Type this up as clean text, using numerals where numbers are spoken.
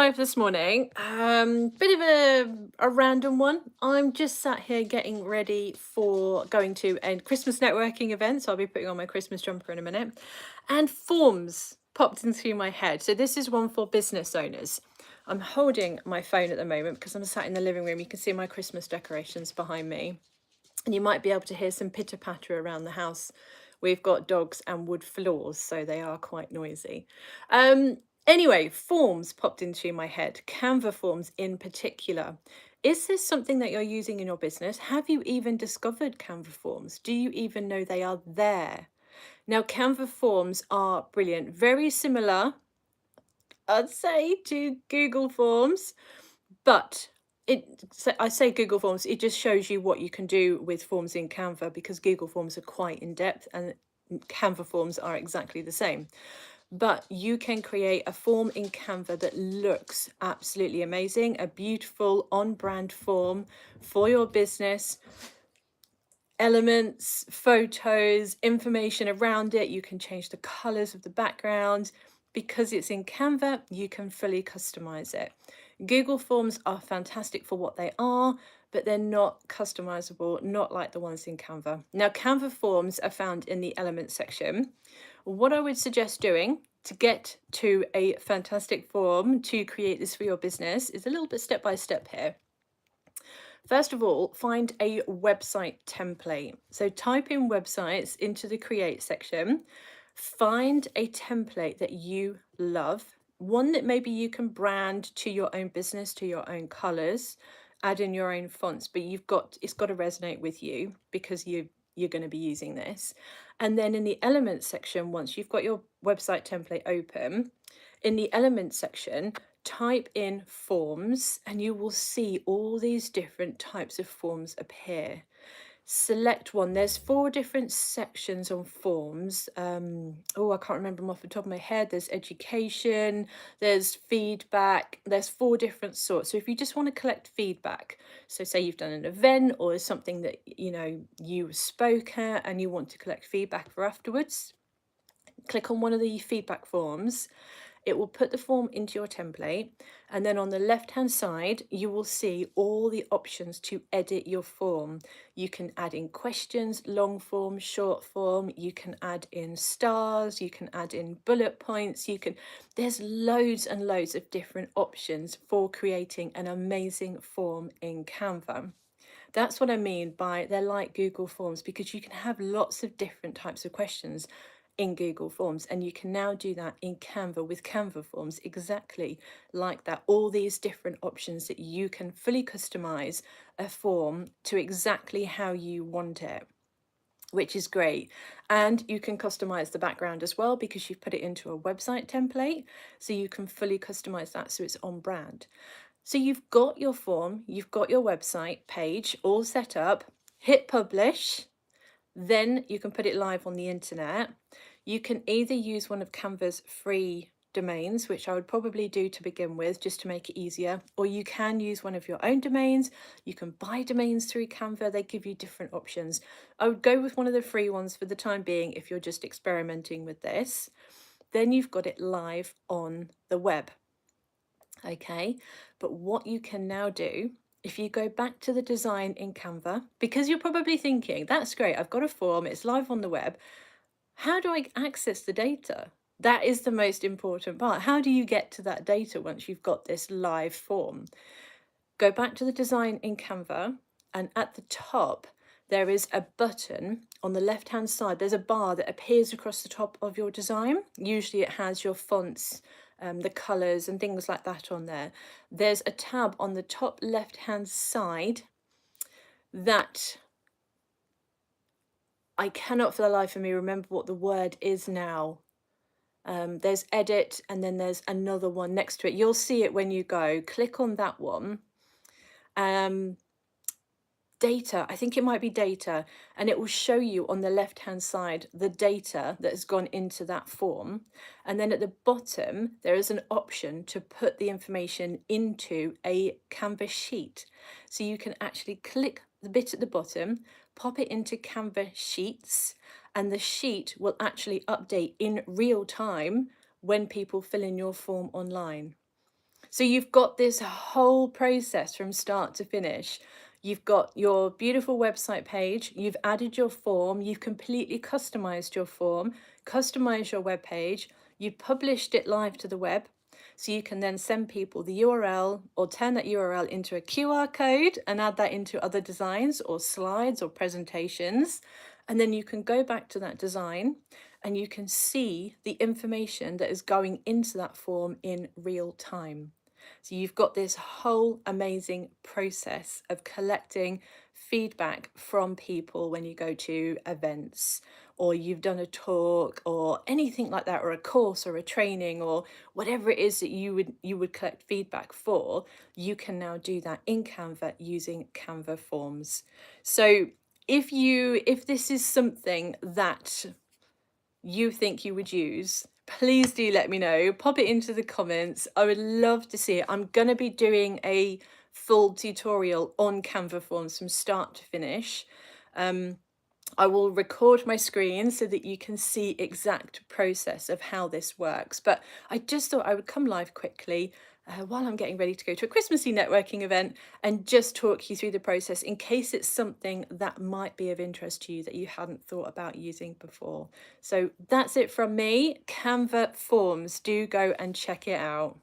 live this morning. Bit of a random one. I'm just sat here getting ready for going to a Christmas networking event. So I'll be putting on my Christmas jumper in a minute. And forms popped into my head. So this is one for business owners. I'm holding my phone at the moment because I'm sat in the living room. You can see my Christmas decorations behind me. And you might be able to hear some pitter patter around the house. We've got dogs and wood floors, so they are quite noisy. Anyway, forms popped into my head, Canva forms in particular. Is this something that you're using in your business? Have you even discovered Canva forms? Do you even know they are there? Now, Canva forms are brilliant, very similar, I'd say, to Google Forms, but I say Google Forms, it just shows you what you can do with forms in Canva because Google Forms are quite in depth and Canva forms are exactly the same. But you can create a form in Canva that looks absolutely amazing, a beautiful on-brand form for your business. Elements, photos, information around it. You can change the colors of the background. Because it's in Canva, you can fully customize it. Google Forms are fantastic for what they are, but they're not customizable, not like the ones in Canva. Now, Canva Forms are found in the Elements section. What I would suggest doing to get to a fantastic form to create this for your business is a little bit step by step here. First of all, find a website template. So type in websites into the create section, find a template that you love, one that maybe you can brand to your own business, to your own colors, add in your own fonts, but it's got to resonate with you because you're going to be using this. And then in the elements section, once you've got your website template open, in the elements section, type in forms and you will see all these different types of forms appear. Select one. There's 4 different sections on forms. I can't remember them off the top of my head. There's education, there's feedback, there's 4 different sorts. So if you just want to collect feedback, so say you've done an event or something that you spoke at and you want to collect feedback for afterwards, click on one of the feedback forms. It will put the form into your template, and then on the left hand side you will see all the options to edit your form. You can add in questions, long form, short form, you can add in stars, you can add in bullet points, there's loads and loads of different options for creating an amazing form in Canva. That's what I mean by they're like Google Forms, because you can have lots of different types of questions in Google Forms, and you can now do that in Canva with Canva Forms exactly like that. All these different options that you can fully customize a form to exactly how you want it, which is great. And you can customize the background as well because you've put it into a website template, so you can fully customize that so it's on brand. So you've got your form, you've got your website page all set up, hit publish, then you can put it live on the internet. You can either use one of Canva's free domains, which I would probably do to begin with, just to make it easier, or you can use one of your own domains. You can buy domains through Canva. They give you different options. I would go with one of the free ones for the time being if you're just experimenting with this. Then you've got it live on the web. Okay, but what you can now do, if you go back to the design in Canva, because you're probably thinking, that's great, I've got a form, it's live on the web. How do I access the data? That is the most important part. How do you get to that data once you've got this live form? Go back to the design in Canva, and at the top, there is a button on the left hand side. There's a bar that appears across the top of your design. Usually it has your fonts, the colors and things like that on there. There's a tab on the top left hand side that I cannot for the life of me remember what the word is now. There's edit and then there's another one next to it. You'll see it when you go. Click on that one. Data, I think it might be data, and it will show you on the left hand side the data that has gone into that form, and then at the bottom there is an option to put the information into a Canva sheet. So you can actually click the bit at the bottom, pop it into Canva Sheets, and the sheet will actually update in real time when people fill in your form online. So you've got this whole process from start to finish. You've got your beautiful website page, you've added your form, you've completely customized your form, customized your web page, you've published it live to the web. So you can then send people the URL or turn that URL into a QR code and add that into other designs or slides or presentations. And then you can go back to that design and you can see the information that is going into that form in real time. So you've got this whole amazing process of collecting feedback from people when you go to events or you've done a talk or anything like that, or a course or a training or whatever it is that you would collect feedback for. You can now do that in Canva using Canva forms. So if this is something that you think you would use, please do let me know. Pop it into the comments. I would love to see it. I'm going to be doing a full tutorial on Canva forms from start to finish. I will record my screen so that you can see exact process of how this works. But I just thought I would come live quickly while I'm getting ready to go to a Christmassy networking event and just talk you through the process in case it's something that might be of interest to you that you hadn't thought about using before. So that's it from me. Canva Forms, do go and check it out.